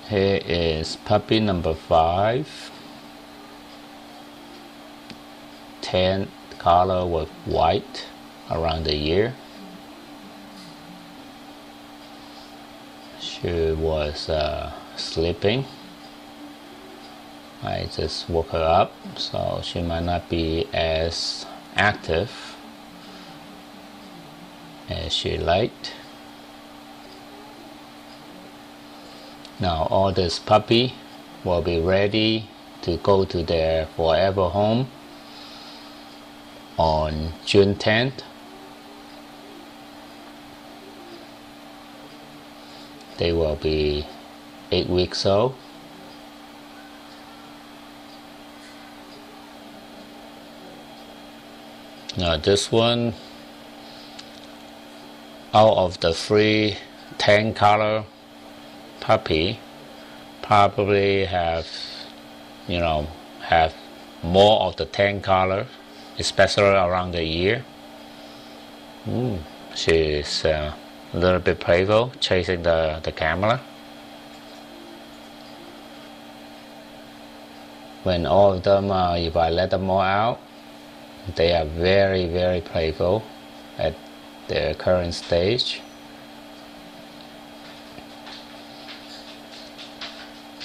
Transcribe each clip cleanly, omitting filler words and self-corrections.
Here is puppy number 5. Tan color with white around the ear. She was sleeping. I just woke her up, so she might not be as active as she liked. Now all this puppy will be ready to go to their forever home on June 10th. They will be 8 weeks old. Now this one, out of the 3 tan color puppy, probably have more of the tan color, especially around the ear. She's a little bit playful, chasing the camera. When all of them, if I let them all out, they are very, very playful at their current stage.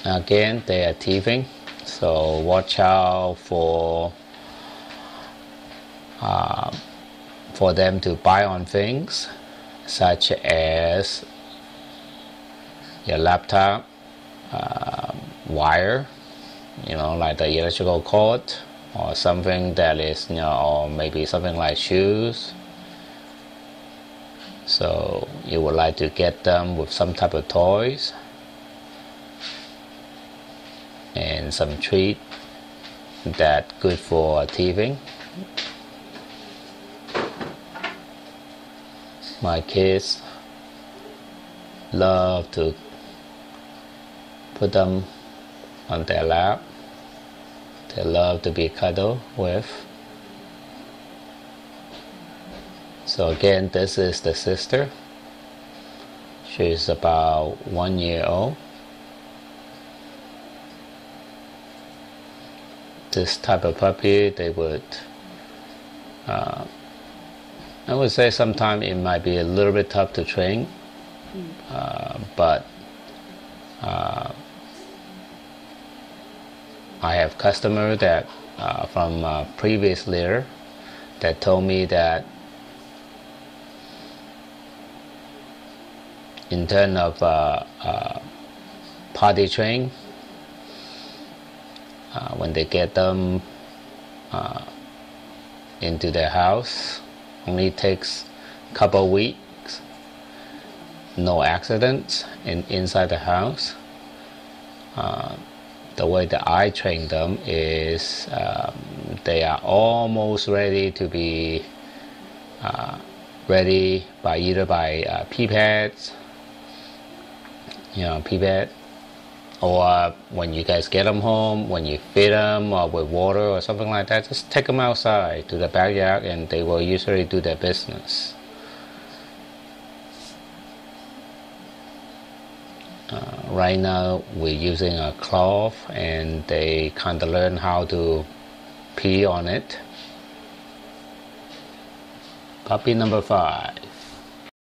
Again, they are thieving, so watch out for them to bite on things such as your laptop wire, like the electrical cord, or something that is, or maybe something like shoes. So you would like to get them with some type of toys and some treat that good for thieving. My kids love to put them on their lap. They love to be cuddled with. So again, this is the sister. She's about 1 year old. This type of puppy, they would, I would say sometimes it might be a little bit tough to train, but I have customers that from previous litter that told me that in terms of potty train, when they get them into their house, only takes a couple of weeks, no accidents inside the house. The way that I train them is they are almost ready to be ready by either by pee pads, or when you guys get them home, when you feed them with water or something like that, just take them outside to the backyard and they will usually do their business. Right now we're using a cloth and they kind of learn how to pee on it. Puppy number 5.